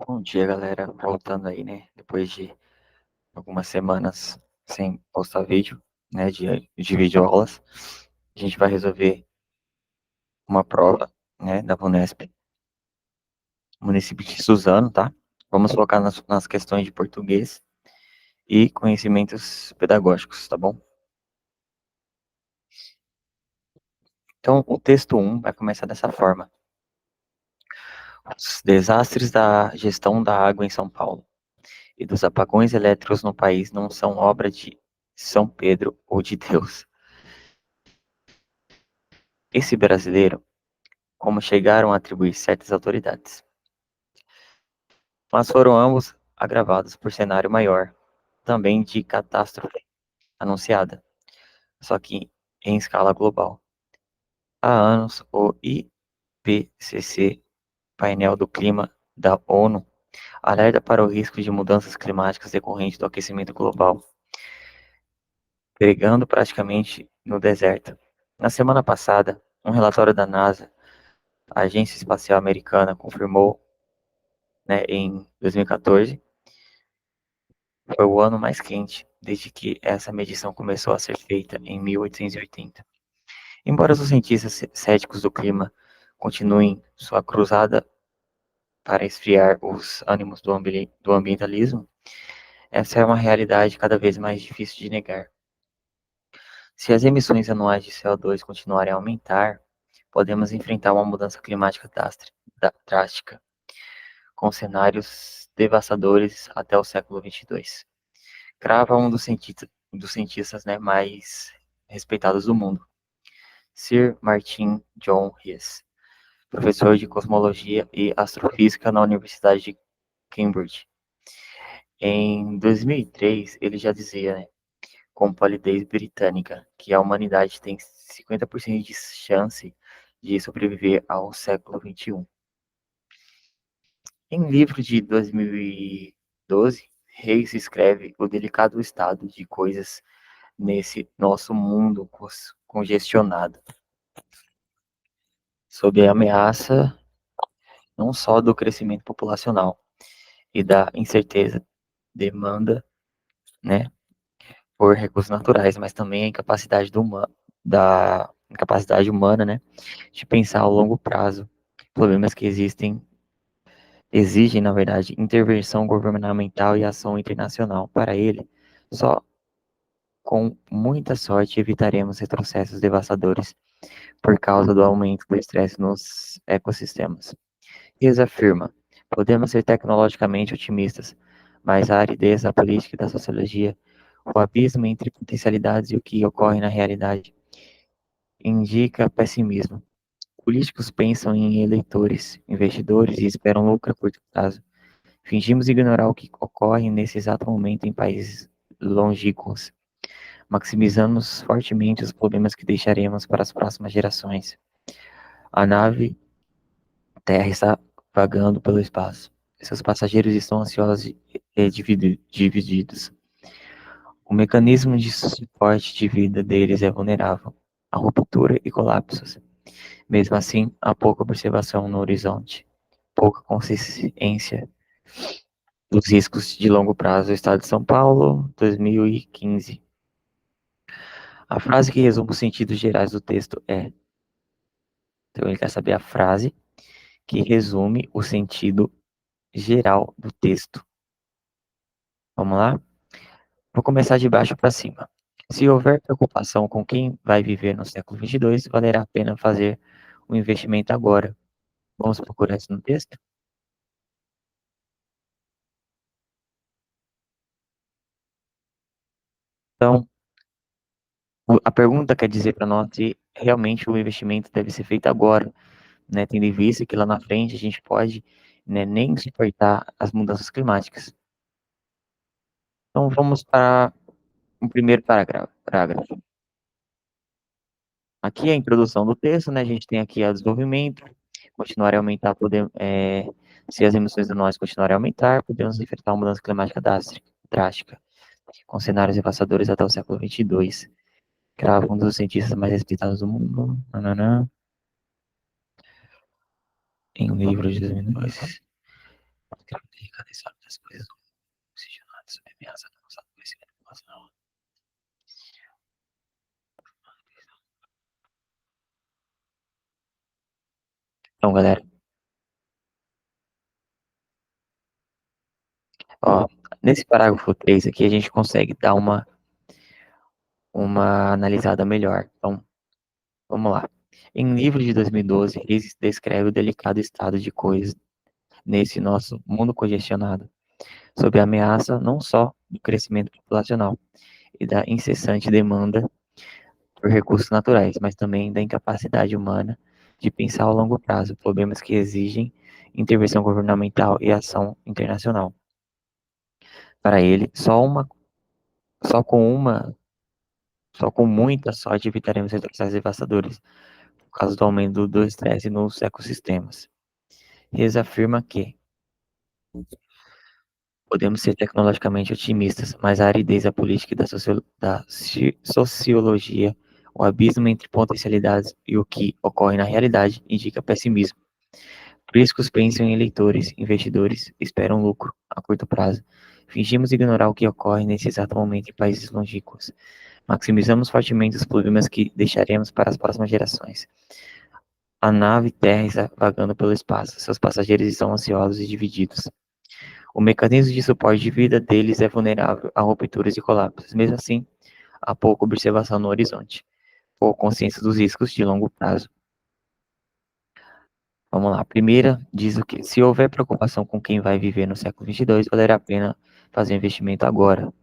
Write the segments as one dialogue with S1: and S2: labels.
S1: Bom dia, galera. Voltando aí, né? Depois de algumas semanas sem postar vídeo, né? De videoaulas, a gente vai resolver uma prova, né? Da Vunesp, município de Suzano, tá? Vamos focar nas questões de português e conhecimentos pedagógicos, tá bom? Então, o texto um vai começar dessa forma: os desastres da gestão da água em São Paulo e dos apagões elétricos no país não são obra de São Pedro ou de Deus. Esse brasileiro, como chegaram a atribuir certas autoridades, mas foram ambos agravados por cenário maior, também de catástrofe anunciada, só que em escala global. Há anos, o IPCC, painel do clima da ONU, alerta para o risco de mudanças climáticas decorrentes do aquecimento global, pregando praticamente no deserto. Na semana passada, um relatório da NASA, a Agência Espacial Americana, confirmou, né, em 2014, foi o ano mais quente desde que essa medição começou a ser feita em 1880. Embora os cientistas céticos do clima continuem sua cruzada para esfriar os ânimos do ambientalismo, essa é uma realidade cada vez mais difícil de negar. Se as emissões anuais de CO2 continuarem a aumentar, podemos enfrentar uma mudança climática drástica, com cenários devastadores até o século 22. Crava um dos cientistas, né, mais respeitados do mundo, Sir Martin John Rees, professor de cosmologia e astrofísica na Universidade de Cambridge. Em 2003, ele já dizia, né, com palidez britânica, que a humanidade tem 50% de chance de sobreviver ao século 21. Em livro de 2012, Reis escreve o delicado estado de coisas nesse nosso mundo congestionado, sob a ameaça não só do crescimento populacional e da incerteza demanda, né, por recursos naturais, mas também a da incapacidade humana, né, de pensar ao longo prazo, problemas que exigem, na verdade, intervenção governamental e ação internacional. Para ele, só com muita sorte evitaremos retrocessos devastadores por causa do aumento do estresse nos ecossistemas. Reis afirma: podemos ser tecnologicamente otimistas, mas a aridez da política e da sociologia, o abismo entre potencialidades e o que ocorre na realidade, indica pessimismo. Políticos pensam em eleitores, investidores e esperam lucro a curto prazo. Fingimos ignorar o que ocorre nesse exato momento em países longínquos. Maximizamos fortemente os problemas que deixaremos para as próximas gerações. A nave Terra está vagando pelo espaço. Seus passageiros estão ansiosos e divididos. O mecanismo de suporte de vida deles é vulnerável a ruptura e colapsos. Mesmo assim, há pouca observação no horizonte, pouca consciência dos riscos de longo prazo. Estado de São Paulo, 2015. A frase que resume os sentidos gerais do texto é. Então, ele quer saber a frase que resume o sentido geral do texto. Vamos lá? Vou começar de baixo para cima. Se houver preocupação com quem vai viver no século 22, valerá a pena fazer o investimento agora. Vamos procurar isso no texto? Então, a pergunta quer dizer para nós se realmente o investimento deve ser feito agora, né, tendo em vista que lá na frente a gente pode, né, nem suportar as mudanças climáticas. Então, vamos para o primeiro parágrafo. Aqui é a introdução do texto, né? A gente tem aqui o desenvolvimento, continuar a aumentar, se as emissões anuais continuarem a aumentar, podemos enfrentar uma mudança climática drástica, com cenários devastadores até o século 22. Cravo um dos cientistas mais respeitados do mundo, nananã, em um livro de 2002. das coisas oxigenadas sob ameaça da nossa conhecimento populacional. Então, galera, ó, nesse parágrafo 3 aqui a gente consegue dar uma analisada melhor. Então, vamos lá. Em livro de 2012, Reis descreve o delicado estado de coisas nesse nosso mundo congestionado, sob a ameaça não só do crescimento populacional e da incessante demanda por recursos naturais, mas também da incapacidade humana de pensar ao longo prazo, problemas que exigem intervenção governamental e ação internacional. Para ele, só com uma, só com muita sorte evitaremos retrocessos devastadores por causa do aumento do estresse nos ecossistemas. Reis afirma que podemos ser tecnologicamente otimistas, mas a aridez da política e da sociologia, o abismo entre potencialidades e o que ocorre na realidade, indica pessimismo. Riscos pensam em eleitores, investidores, esperam lucro a curto prazo. Fingimos ignorar o que ocorre nesse exato momento em países longínquos. Maximizamos fortemente os problemas que deixaremos para as próximas gerações. A nave Terra está vagando pelo espaço. Seus passageiros estão ansiosos e divididos. O mecanismo de suporte de vida deles é vulnerável a rupturas e colapsos. Mesmo assim, há pouca observação no horizonte, ou consciência dos riscos de longo prazo. Vamos lá. A primeira diz o que? Se houver preocupação com quem vai viver no século XXII, valerá a pena fazer um investimento agora.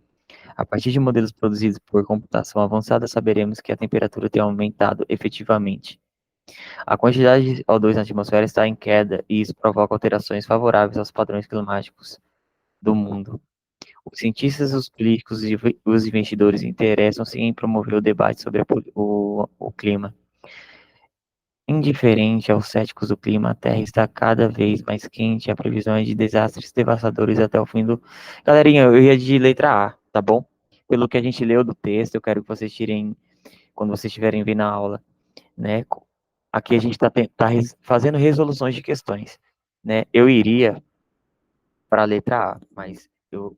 S1: A partir de modelos produzidos por computação avançada, saberemos que a temperatura tem aumentado efetivamente. A quantidade de O2 na atmosfera está em queda e isso provoca alterações favoráveis aos padrões climáticos do mundo. Os cientistas, os políticos e os investidores interessam-se em promover o debate sobre o clima. Indiferente aos céticos do clima, a Terra está cada vez mais quente e a previsão é de desastres devastadores até o fim do... Galerinha, eu ia de letra A, tá bom? Pelo que a gente leu do texto, eu quero que vocês tirem, quando vocês estiverem vendo a aula, né? Aqui a gente está fazendo resoluções de questões, né? Eu iria para a letra A, mas eu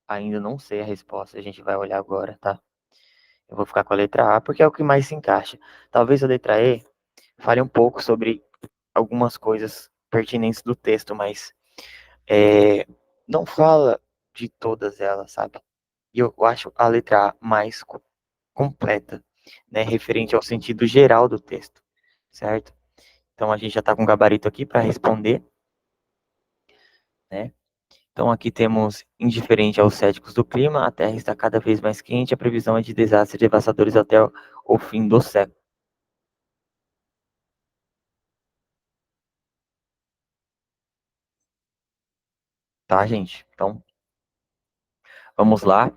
S1: ainda não sei a resposta, a gente vai olhar agora, tá? Eu vou ficar com a letra A porque é o que mais se encaixa. Talvez a letra E fale um pouco sobre algumas coisas pertinentes do texto, mas não fala de todas elas, sabe? E eu acho a letra A mais completa, né? Referente ao sentido geral do texto, certo? Então a gente já está com o gabarito aqui para responder, né? Então aqui temos, indiferente aos céticos do clima, a Terra está cada vez mais quente, a previsão é de desastres devastadores até o fim do século. Tá, gente? Então, vamos lá.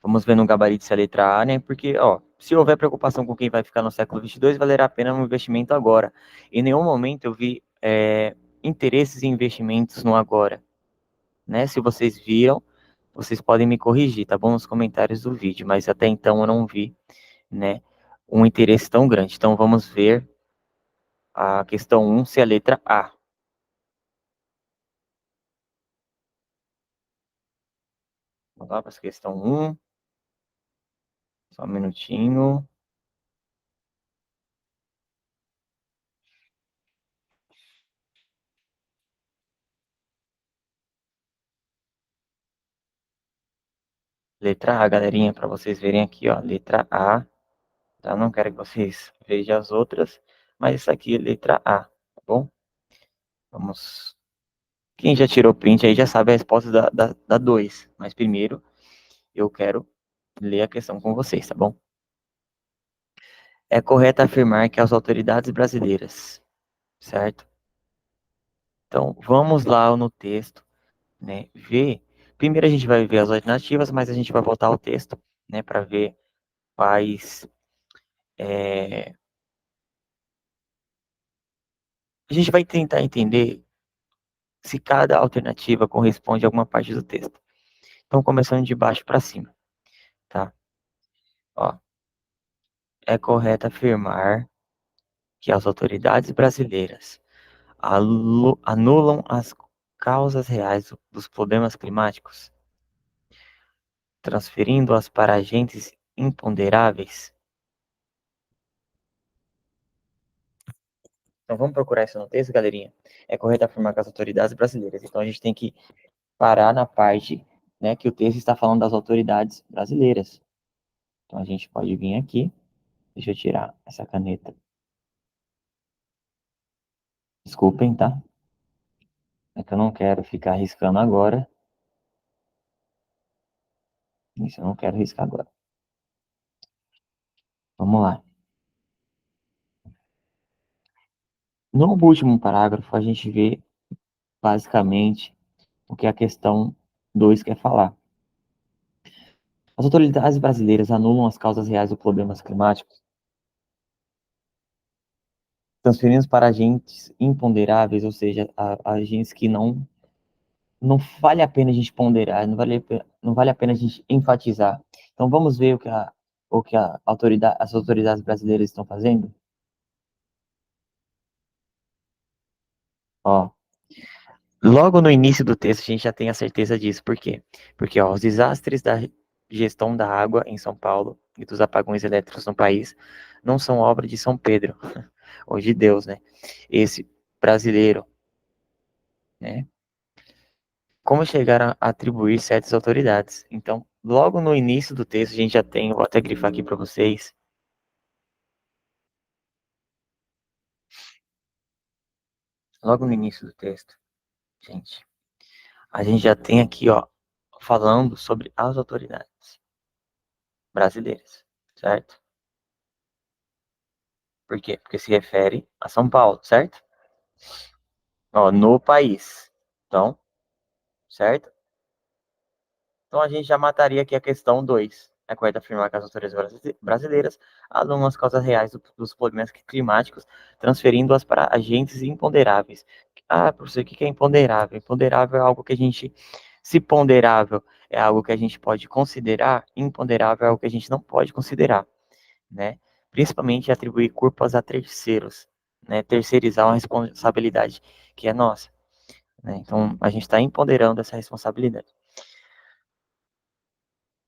S1: Vamos ver no gabarito se é a letra A, né? Porque, ó, se houver preocupação com quem vai ficar no século XXII, valerá a pena um investimento agora. Em nenhum momento eu vi interesses em investimentos no agora, né? Se vocês viram, vocês podem me corrigir, tá bom? Nos comentários do vídeo, mas até então eu não vi, né? Um interesse tão grande. Então vamos ver a questão 1, se é a letra A. Vamos lá para a questão 1. Só um minutinho. Letra A, galerinha, para vocês verem aqui, ó. Letra A. Tá? Não quero que vocês vejam as outras, mas isso aqui é letra A, tá bom? Vamos. Quem já tirou print aí já sabe a resposta da 2, mas primeiro eu quero ler a questão com vocês, tá bom? É correto afirmar que as autoridades brasileiras, certo? Então, vamos lá no texto, né? Ver. Primeiro a gente vai ver as alternativas, mas a gente vai voltar ao texto, né, para ver quais. A gente vai tentar entender se cada alternativa corresponde a alguma parte do texto. Então, começando de baixo para cima, tá? Ó, é correto afirmar que as autoridades brasileiras anulam as causas reais dos problemas climáticos, transferindo-as para agentes imponderáveis. Então vamos procurar isso no texto, galerinha. É correto afirmar que as autoridades brasileiras. Então a gente tem que parar na parte, né, que o texto está falando das autoridades brasileiras. Então a gente pode vir aqui. Deixa eu tirar essa caneta. Desculpem, tá? É que eu não quero ficar riscando agora. Isso eu não quero riscar agora. Vamos lá. No último parágrafo, a gente vê basicamente o que a questão 2 quer falar. As autoridades brasileiras anulam as causas reais dos problemas climáticos, transferindo para agentes imponderáveis, ou seja, agentes que não vale a pena a gente ponderar, não vale a pena a gente enfatizar. Então vamos ver o que as autoridades brasileiras estão fazendo? Ó, logo no início do texto a gente já tem a certeza disso. Por quê? Porque ó, os desastres da gestão da água em São Paulo e dos apagões elétricos no país não são obra de São Pedro, ou de Deus, né? Esse brasileiro, né? Como chegaram a atribuir certas autoridades? Então, logo no início do texto a gente já tem, vou até grifar aqui para vocês. Logo no início do texto, gente, a gente já tem aqui, ó, falando sobre as autoridades brasileiras, certo? Por quê? Porque se refere a São Paulo, certo? Ó, no país. Então, certo? Então a gente já mataria aqui a questão 2. É correto afirmar que as autoridades brasileiras anulam as causas reais dos problemas climáticos, transferindo-as para agentes imponderáveis. Ah, professor, o que é imponderável? Imponderável é algo que a gente. Se ponderável é algo que a gente pode considerar, imponderável é algo que a gente não pode considerar, né? Principalmente atribuir culpas a terceiros, né? Terceirizar uma responsabilidade que é nossa, né? Então a gente está empoderando essa responsabilidade.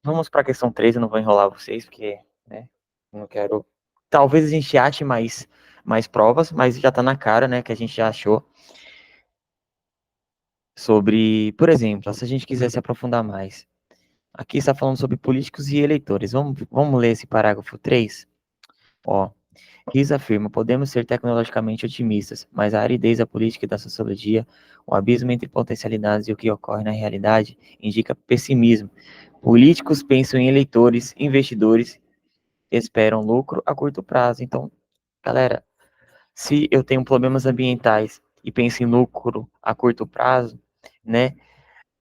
S1: Vamos para a questão 3, eu não vou enrolar vocês, porque, né, não quero. Talvez a gente ache mais provas, mas já está na cara, né, que a gente já achou sobre, por exemplo, se a gente quiser se aprofundar mais. Aqui está falando sobre políticos e eleitores. Vamos ler esse parágrafo 3. Ó, Kiss afirma: podemos ser tecnologicamente otimistas, mas a aridez da política e da sociologia, o abismo entre potencialidades e o que ocorre na realidade, indica pessimismo. Políticos pensam em eleitores, investidores esperam lucro a curto prazo. Então, galera, se eu tenho problemas ambientais e penso em lucro a curto prazo, né?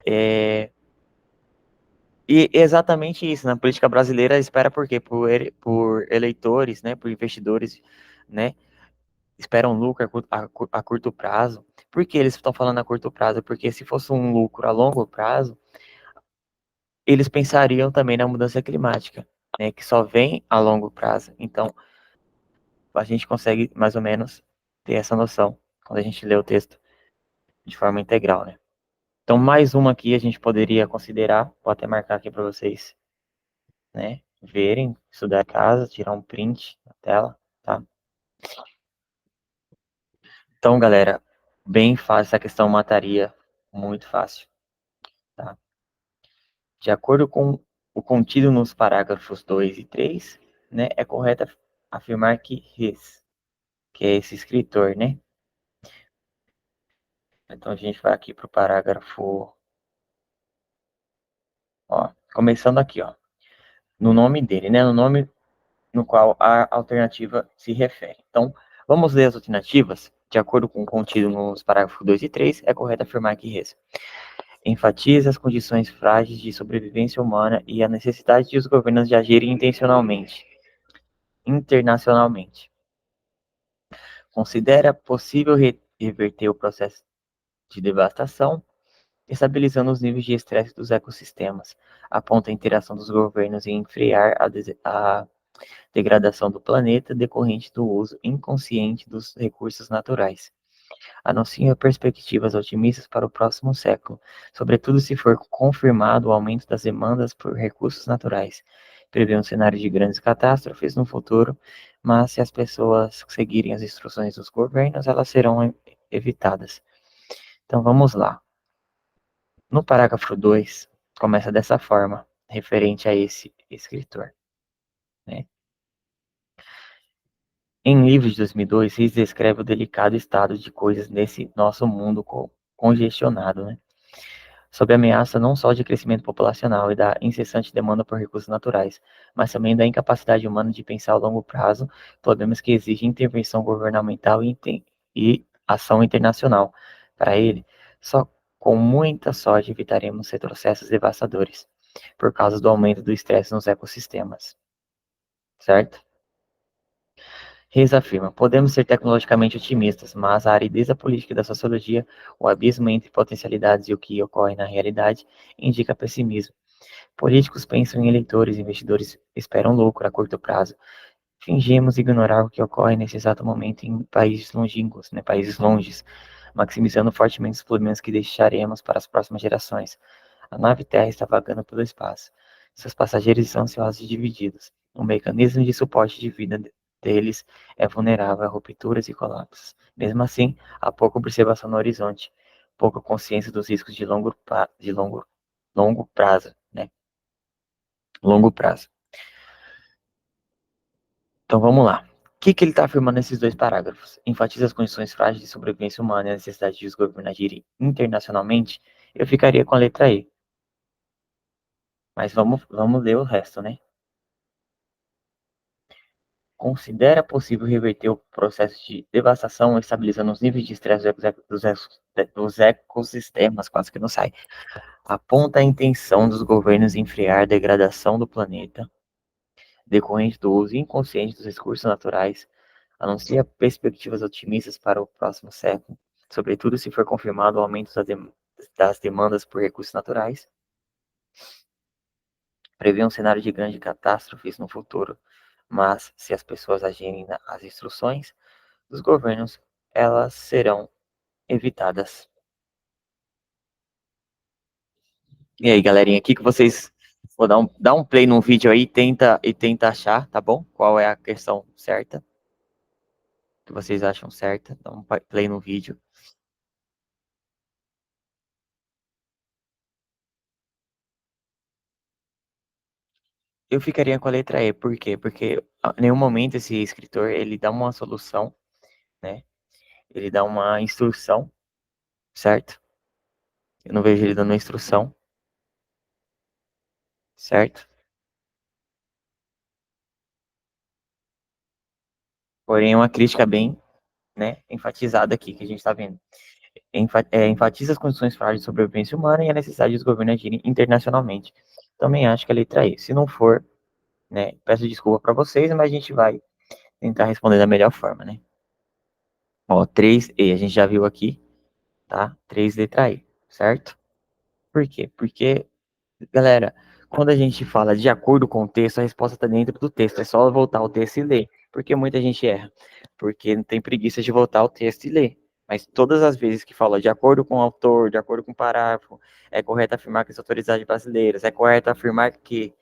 S1: E exatamente isso, na política brasileira espera por quê? Por eleitores, né? Por investidores, né? Esperam lucro a curto prazo. Por que eles estão falando a curto prazo? Porque se fosse um lucro a longo prazo, eles pensariam também na mudança climática, né? Que só vem a longo prazo. Então, a gente consegue mais ou menos ter essa noção quando a gente lê o texto de forma integral, né? Então, mais uma aqui a gente poderia considerar, vou até marcar aqui para vocês, né? Verem, estudar a casa, tirar um print da tela, tá? Então, galera, bem fácil, essa questão mataria muito fácil, tá? De acordo com o contido nos parágrafos 2 e 3, né, é correto afirmar que Hess, que é esse escritor, né? Então a gente vai aqui para o parágrafo, ó, começando aqui, ó, no nome dele, né? No nome no qual a alternativa se refere. Então, vamos ler as alternativas. De acordo com o contido nos parágrafos 2 e 3, é correto afirmar que Hess enfatiza as condições frágeis de sobrevivência humana e a necessidade de os governos de agirem intencionalmente, internacionalmente. Considera possível reverter o processo de devastação, estabilizando os níveis de estresse dos ecossistemas, aponta a interação dos governos em frear a degradação do planeta decorrente do uso inconsciente dos recursos naturais. anuncia perspectivas otimistas para o próximo século, sobretudo se for confirmado o aumento das demandas por recursos naturais. Prevê um cenário de grandes catástrofes no futuro, mas se as pessoas seguirem as instruções dos governos, elas serão evitadas. Então vamos lá. No parágrafo 2, começa dessa forma, referente a esse escritor, né? Em livro de 2002, Rees descreve o delicado estado de coisas nesse nosso mundo congestionado, né? Sob ameaça não só de crescimento populacional e da incessante demanda por recursos naturais, mas também da incapacidade humana de pensar a longo prazo, problemas que exigem intervenção governamental e ação internacional. Para ele, só com muita sorte evitaremos retrocessos devastadores, por causa do aumento do estresse nos ecossistemas, certo? Reis afirma: podemos ser tecnologicamente otimistas, mas a aridez da política e da sociologia, o abismo entre potencialidades e o que ocorre na realidade, indica pessimismo. Políticos pensam em eleitores, investidores esperam lucro a curto prazo. Fingimos ignorar o que ocorre nesse exato momento em países longínquos, né, países longes, maximizando fortemente os problemas que deixaremos para as próximas gerações. A nave Terra está vagando pelo espaço. Seus passageiros estão ansiosos e divididos. O mecanismo de suporte de vida deles é vulnerável a rupturas e colapsos. Mesmo assim, há pouca observação no horizonte, pouca consciência dos riscos longo prazo, né? Longo prazo. Então vamos lá. O que ele está afirmando nesses dois parágrafos? Enfatiza as condições frágeis de sobrevivência humana e a necessidade de os governos agirem internacionalmente. Eu ficaria com a letra E. Mas vamos ler o resto, né? Considera possível reverter o processo de devastação, estabilizando os níveis de estresse dos ecossistemas, quase que não sai. Aponta a intenção dos governos em frear a degradação do planeta, decorrente do uso inconsciente dos recursos naturais, anuncia perspectivas otimistas para o próximo século, sobretudo se for confirmado o aumento das demandas por recursos naturais, prevê um cenário de grandes catástrofes no futuro, mas se as pessoas agirem nas instruções dos governos, elas serão evitadas. E aí, galerinha, aqui que vocês vou dar um play no vídeo aí tenta achar, tá bom? Qual é a questão certa que vocês acham certa? Dá um play no vídeo. Eu ficaria com a letra E, por quê? Porque em nenhum momento esse escritor ele dá uma solução, né? Ele dá uma instrução, certo? Eu não vejo ele dando uma instrução, certo? Porém, é uma crítica bem, né, enfatizada aqui que a gente está vendo. Enfatiza as condições frágeis de sobrevivência humana e a necessidade dos governos agirem internacionalmente. Também acho que a letra E. Se não for, né, peço desculpa para vocês, mas a gente vai tentar responder da melhor forma, né? Ó, 3E, a gente já viu aqui, tá? 3 letra E, certo? Por quê? Porque, galera, quando a gente fala de acordo com o texto, a resposta está dentro do texto. É só voltar o texto e ler. Por que muita gente erra? Porque não tem preguiça de voltar o texto e ler. Mas todas as vezes que fala de acordo com o autor, de acordo com o parágrafo, é correto afirmar que as autoridades brasileiras, é correto afirmar que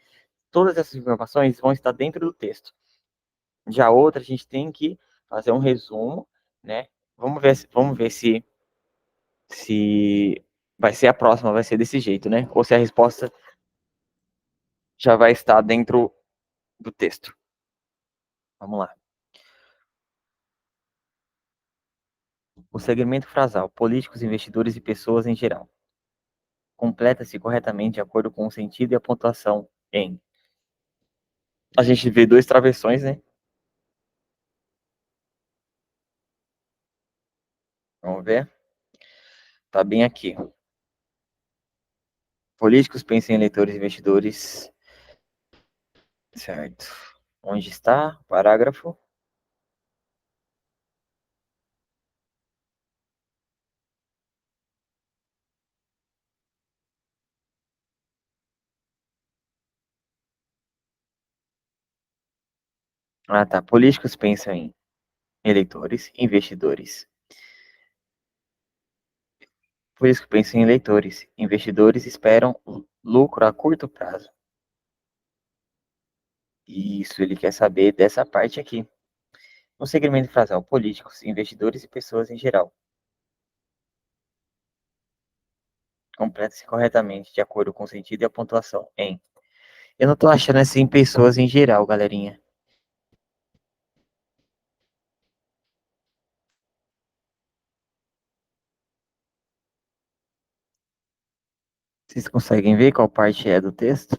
S1: todas essas informações vão estar dentro do texto. Já outra, a gente tem que fazer um resumo, né? Vamos ver se vai ser a próxima, vai ser desse jeito, né? Ou se a resposta já vai estar dentro do texto. Vamos lá. O segmento frasal, políticos, investidores e pessoas em geral. Completa-se corretamente de acordo com o sentido e a pontuação em. A gente vê dois travessões, né? Vamos ver. Tá bem aqui. Políticos pensam em eleitores e investidores. Certo. Onde está? Parágrafo. Ah, tá. Políticos pensam em eleitores, investidores Por isso que penso em eleitores. Investidores esperam lucro a curto prazo. Isso, ele quer saber dessa parte aqui. No segmento frasal, políticos, investidores e pessoas em geral. Completa-se corretamente, de acordo com o sentido e a pontuação. Em. Eu não tô achando assim pessoas em geral, galerinha. Vocês conseguem ver qual parte é do texto?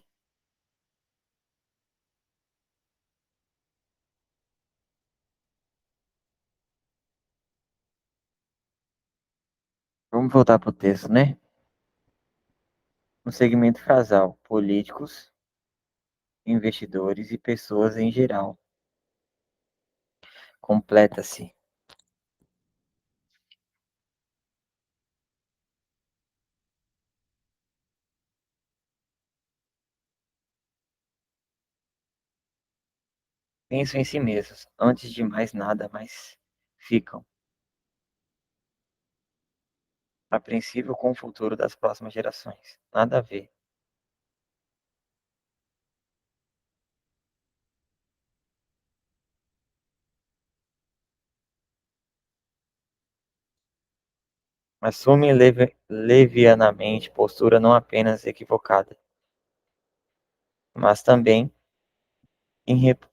S1: Vamos voltar pro texto, né? No segmento frasal, políticos, investidores e pessoas em geral. Completa-se. Pensam em si mesmos, antes de mais nada, mas ficam, apreensivos com o futuro das próximas gerações. Nada a ver. Assume levianamente postura não apenas equivocada, mas também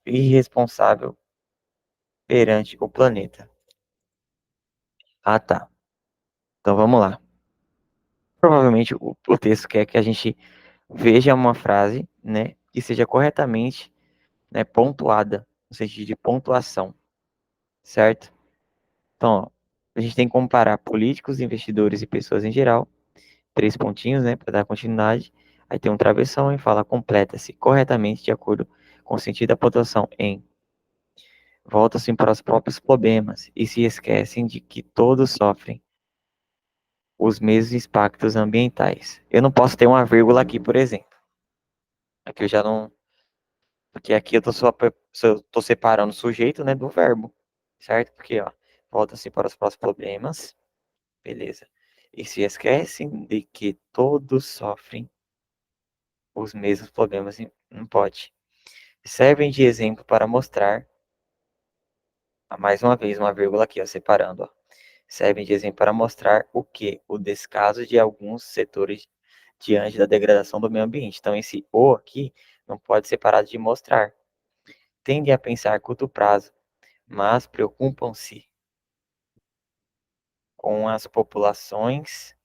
S1: irresponsável perante o planeta. Ah, tá. Então vamos lá. Provavelmente o texto quer que a gente veja uma frase, né, que seja corretamente, né, pontuada, no sentido de pontuação, certo? Então, ó, a gente tem que comparar políticos, investidores e pessoas em geral, três pontinhos, né, para dar continuidade. Aí tem um travessão e fala completa-se corretamente de acordo com o sentido da pontuação em. Voltam-se para os próprios problemas e se esquecem de que todos sofrem os mesmos impactos ambientais. Eu não posso ter uma vírgula aqui, por exemplo. Aqui eu já não. Porque aqui eu tô separando o sujeito, né, do verbo, certo? Porque, ó, volta-se para os próximos problemas, beleza. E se esquecem de que todos sofrem os mesmos problemas, não pode. Servem de exemplo para mostrar, mais uma vez, uma vírgula aqui, ó, separando, ó. Servem de exemplo para mostrar o que? O descaso de alguns setores diante da degradação do meio ambiente. Então, esse o aqui não pode ser parado de mostrar. Tendem a pensar a curto prazo, mas preocupam-se com as populações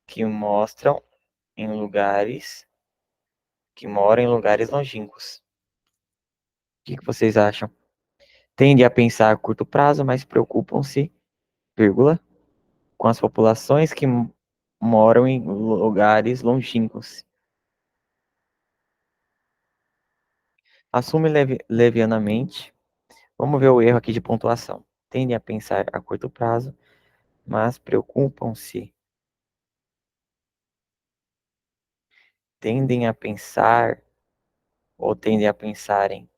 S1: que mostram em lugares que moram em lugares longínquos. O que vocês acham? Tendem a pensar a curto prazo, mas preocupam-se, vírgula, com as populações que moram em lugares longínquos. Assume levianamente. Vamos ver o erro aqui de pontuação. Tendem a pensar a curto prazo, mas preocupam-se. Tendem a pensar ou tendem a pensarem.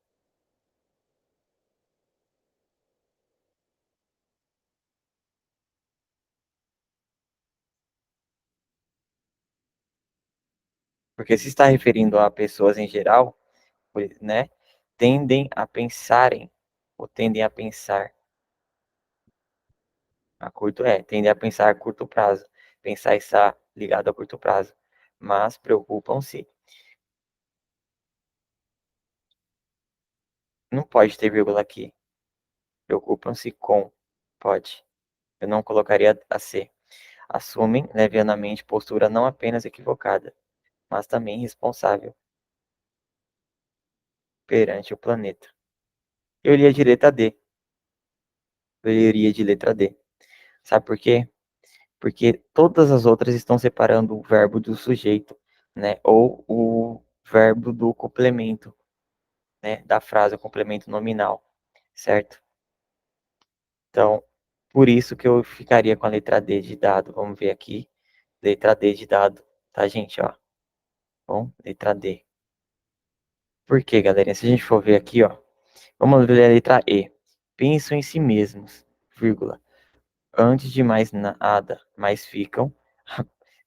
S1: Porque se está referindo a pessoas em geral, né? Tendem a pensarem ou tendem a pensar a curto, tendem a pensar a curto prazo. Pensar está ligado a curto prazo, mas preocupam-se. Não pode ter vírgula aqui. Preocupam-se com. Pode. Eu não colocaria a C. Assumem levianamente postura não apenas equivocada, mas também responsável perante o planeta. Eu iria de letra D. Eu iria de letra D. Sabe por quê? Porque todas as outras estão separando o verbo do sujeito, né? Ou o verbo do complemento, né? Da frase, o complemento nominal, certo? Então, por isso que eu ficaria com a letra D de dado. Vamos ver aqui. Letra D de dado, tá, gente? Ó. Bom, letra D. Por quê, galerinha? Se a gente for ver aqui, ó. Vamos ler a letra E. Pensam em si mesmos, vírgula. antes de mais nada, mas ficam,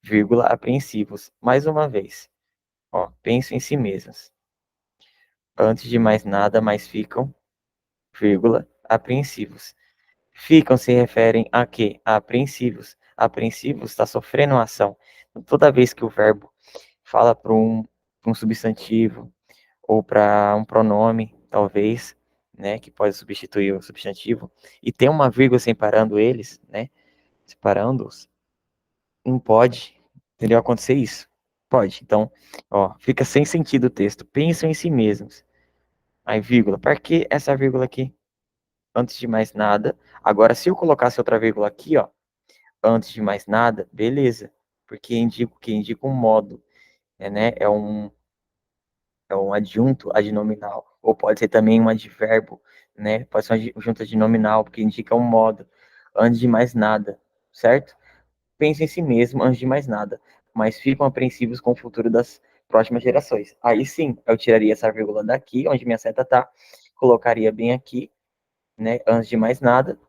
S1: vírgula, apreensivos. Mais uma vez, ó, penso em si mesmos. Antes de mais nada, mas ficam, vírgula, apreensivos. Ficam se referem a quê? A apreensivos. Apreensivos está sofrendo uma ação. Toda vez que o verbo fala para um substantivo ou para um pronome, talvez, né, que pode substituir o substantivo, e tem uma vírgula separando eles, né, separando-os, não pode, entendeu? Acontecer isso. Pode. Então, ó, fica sem sentido o texto. Pensam em si mesmos. Aí, vírgula. Para que essa vírgula aqui? Antes de mais nada. Agora, se eu colocasse outra vírgula aqui, ó, antes de mais nada, beleza. Porque indica que indica um modo, né? É um adjunto adnominal. Ou pode ser também um advérbio, né? Pode ser um adjunto adnominal, porque indica um modo. Antes de mais nada, certo? Pensa em si mesmo antes de mais nada, mas ficam apreensivos com o futuro das próximas gerações. Aí sim, eu tiraria essa vírgula daqui, onde minha seta tá, colocaria bem aqui, né, antes de mais nada,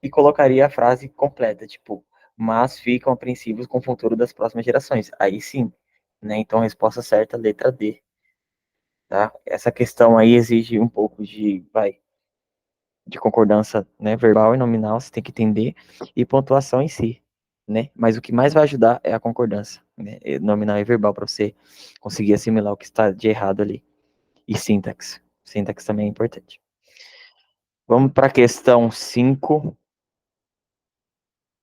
S1: e colocaria a frase completa, tipo, mas ficam apreensivos com o futuro das próximas gerações. Aí sim, né, então a resposta certa, letra D, tá? Essa questão aí exige um pouco de concordância, né, verbal e nominal, você tem que entender, e pontuação em si, né? Mas o que mais vai ajudar é a concordância, né, nominal e verbal, para você conseguir assimilar o que está de errado ali. E sintaxe. Sintaxe também é importante. Vamos para a questão 5.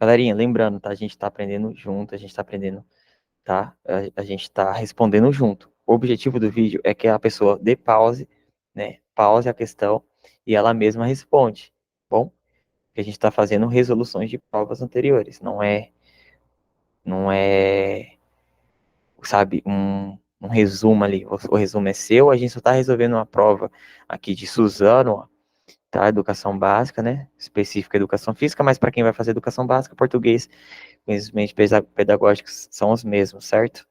S1: Galerinha, lembrando, tá? A gente está aprendendo junto, a gente está aprendendo, tá? A gente está respondendo junto. O objetivo do vídeo é que a pessoa dê pause, né? Pause a questão e ela mesma responde, bom? Que a gente está fazendo resoluções de provas anteriores, não é, sabe, um resumo ali. O resumo é seu, a gente só está resolvendo uma prova aqui de Suzano, tá? Educação básica, né? Específica educação física, mas para quem vai fazer educação básica, português, conhecimentos pedagógicos são os mesmos, certo?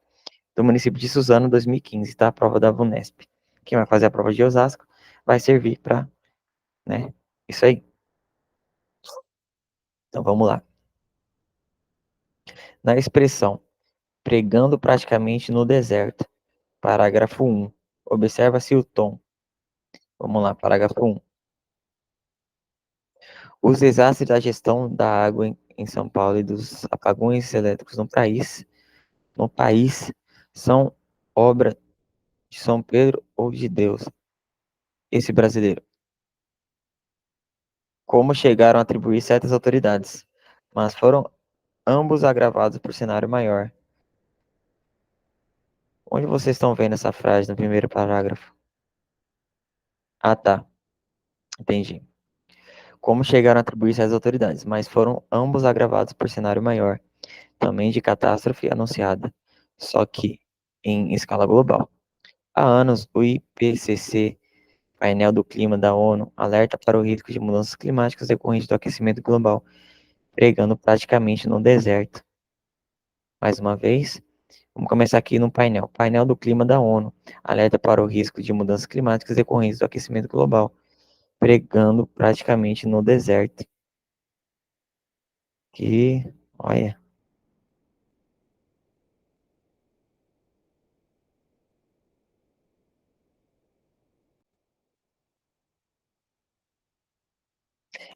S1: Do município de Suzano, 2015, tá? A prova da VUNESP. Quem vai fazer a prova de Osasco vai servir para, né? Isso aí. Então vamos lá. Na expressão pregando praticamente no deserto. Parágrafo 1. Observa-se o tom. Vamos lá, parágrafo 1. Os desastres da gestão da água em São Paulo e dos apagões elétricos no país são obra de São Pedro ou de Deus, esse brasileiro. Como chegaram a atribuir certas autoridades, mas foram ambos agravados por cenário maior. Onde vocês estão vendo essa frase no primeiro parágrafo? Ah, tá. Entendi. Como chegaram a atribuir-se às autoridades, mas foram ambos agravados por cenário maior, também de catástrofe anunciada, só que em escala global. Há anos, o IPCC, painel do clima da ONU, alerta para o risco de mudanças climáticas decorrentes do aquecimento global, pregando praticamente no deserto. Mais uma vez, vamos começar aqui no painel. Painel do clima da ONU, alerta para o risco de mudanças climáticas decorrentes do aquecimento global, pregando praticamente no deserto. Que, olha,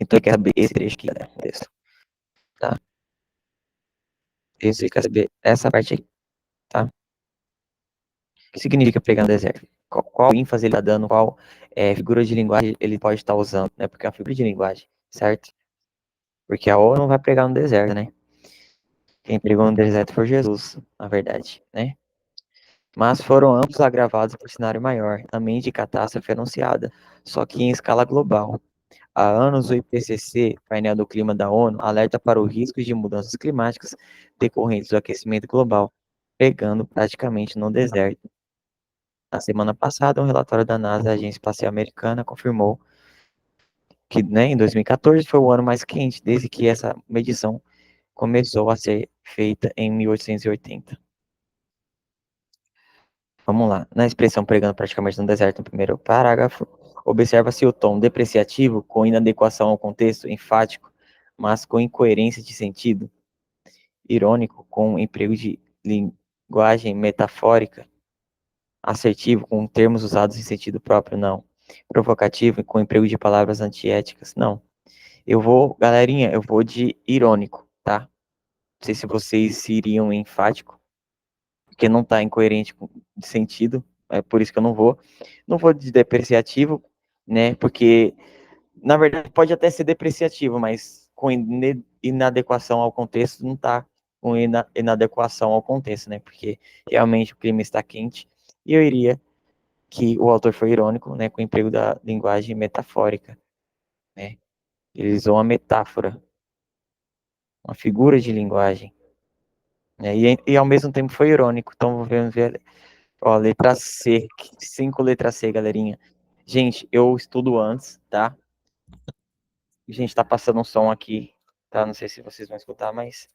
S1: então eu quero saber esse trecho aqui, né, texto, tá? Esse eu quero saber essa parte aqui, tá? O que significa pregar no deserto? Qual ênfase ele está dando, qual figura de linguagem ele pode estar usando, né? Porque é uma figura de linguagem, certo? Porque a ONU não vai pregar no deserto, né? Quem pregou no deserto foi Jesus, na verdade, né? Mas foram ambos agravados por cenário maior, também de catástrofe anunciada, só que em escala global. Há anos, o IPCC, painel do clima da ONU, alerta para os riscos de mudanças climáticas decorrentes do aquecimento global, pegando praticamente no deserto. Na semana passada, um relatório da NASA, a Agência Espacial Americana, confirmou que, né, em 2014 foi o ano mais quente desde que essa medição começou a ser feita em 1880. Vamos lá. Na expressão pregando praticamente no deserto, no primeiro parágrafo, observa-se o tom depreciativo com inadequação ao contexto, enfático, mas com incoerência de sentido, irônico, com emprego de linguagem metafórica, assertivo, com termos usados em sentido próprio, não. Provocativo, com emprego de palavras antiéticas, não. Galerinha, eu vou de irônico, tá? Não sei se vocês iriam em enfático, porque não tá incoerente de sentido, é por isso que eu não vou. Não vou de depreciativo, né? Porque, na verdade, pode até ser depreciativo, mas com inadequação ao contexto, não tá com inadequação ao contexto, né? Porque realmente o clima está quente. E eu iria que o autor foi irônico, né? Com o emprego da linguagem metafórica, né? Ele usou uma metáfora, uma figura de linguagem, né? E ao mesmo tempo foi irônico. Então vamos ver, ó, letra C, 5 letra C, galerinha. Gente, eu estudo antes, tá? A gente tá passando um som aqui, tá? Não sei se vocês vão escutar, mas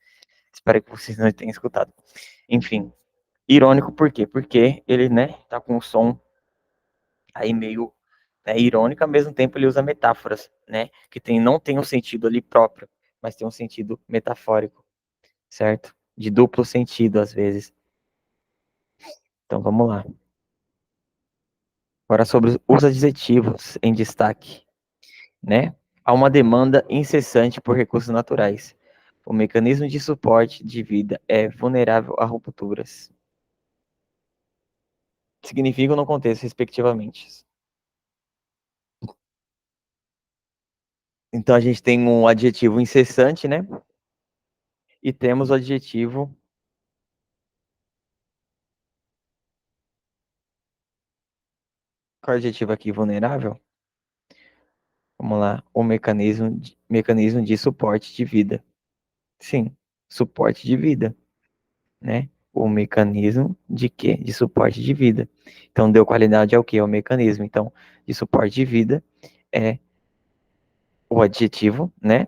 S1: espero que vocês não tenham escutado. Enfim, irônico por quê? Porque ele, né, tá com um som aí meio, né, irônico, ao mesmo tempo ele usa metáforas, né, que não tem um sentido ali próprio, mas tem um sentido metafórico, certo? De duplo sentido, às vezes. Então, vamos lá. Agora sobre os adjetivos em destaque, né? Há uma demanda incessante por recursos naturais. O mecanismo de suporte de vida é vulnerável a rupturas. Significam no contexto, respectivamente. Então, a gente tem um adjetivo incessante, né? E temos o adjetivo... Qual é o adjetivo aqui? Vulnerável? Vamos lá. O mecanismo de suporte de vida. Sim, suporte de vida, né? O mecanismo de quê? De suporte de vida. Então, deu qualidade ao quê? Ao mecanismo. Então, de suporte de vida é o adjetivo, né?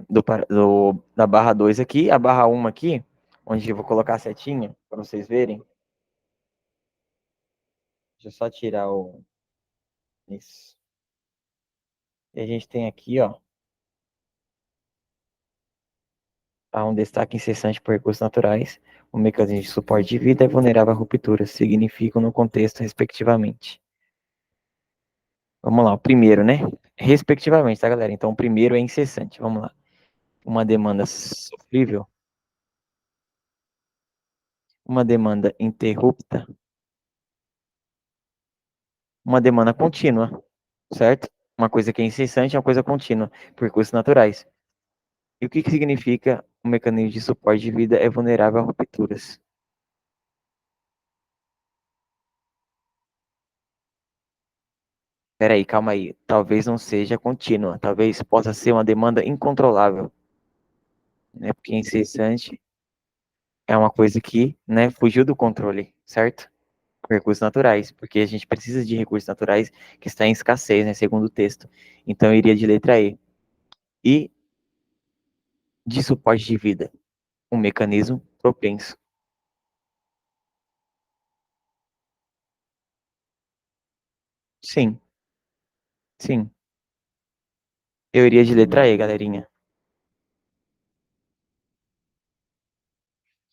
S1: Da barra 2 aqui, a barra 1 aqui, onde eu vou colocar a setinha, para vocês verem. Deixa eu só tirar o... Isso. E a gente tem aqui, ó, há um destaque incessante por recursos naturais. O mecanismo de suporte de vida é vulnerável a rupturas, significam no contexto, respectivamente. Vamos lá, o primeiro, né? Respectivamente, tá, galera? Então, o primeiro é incessante. Vamos lá. Uma demanda sofrível, uma demanda interrupta, uma demanda contínua, certo? Uma coisa que é incessante é uma coisa contínua, por recursos naturais. E o que significa o mecanismo de suporte de vida é vulnerável a rupturas? Peraí, calma aí. Talvez não seja contínua. Talvez possa ser uma demanda incontrolável, né? Porque incessante é uma coisa que, né, fugiu do controle, certo? Recursos naturais, porque a gente precisa de recursos naturais que está em escassez, né, segundo o texto. Então, eu iria de letra E. E de suporte de vida, um mecanismo propenso. Sim, sim. Eu iria de letra E, galerinha.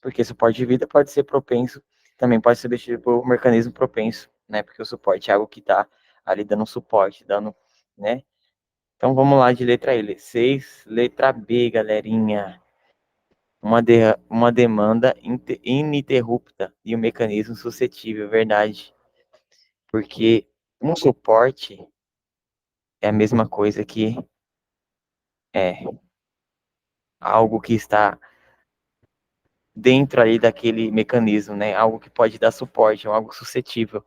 S1: Porque suporte de vida pode ser propenso, também pode ser substituído por um mecanismo propenso, né? Porque o suporte é algo que está ali dando suporte, dando, né? Então vamos lá de letra E. 6, letra B, galerinha. Uma demanda ininterrupta e um mecanismo suscetível, verdade. Porque um suporte é a mesma coisa que é algo que está dentro ali daquele mecanismo, né? Algo que pode dar suporte, algo suscetível.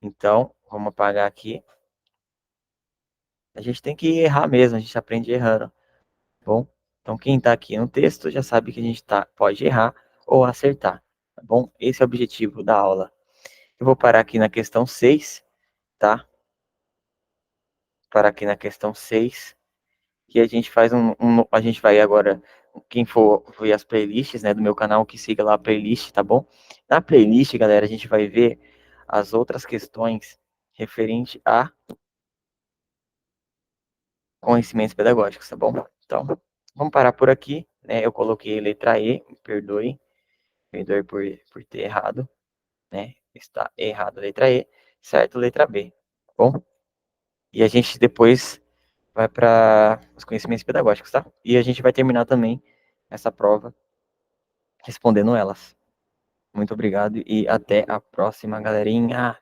S1: Então, vamos apagar aqui. A gente tem que errar mesmo, a gente aprende errando, tá bom? Então, quem está aqui no texto já sabe que a gente pode errar ou acertar, tá bom? Esse é o objetivo da aula. Eu vou parar aqui na questão 6, tá? Parar aqui na questão 6, que a gente faz a gente vai agora, quem for ver as playlists, né, do meu canal, que siga lá a playlist, tá bom? Na playlist, galera, a gente vai ver as outras questões referente a conhecimentos pedagógicos, tá bom? Então, Vamos parar por aqui, né? Eu coloquei letra E, perdoe por ter errado, né? Está errado a letra E, certo letra B, tá bom? E a gente depois vai para os conhecimentos pedagógicos, tá? E a gente vai terminar também essa prova respondendo elas. Muito obrigado e até a próxima, galerinha.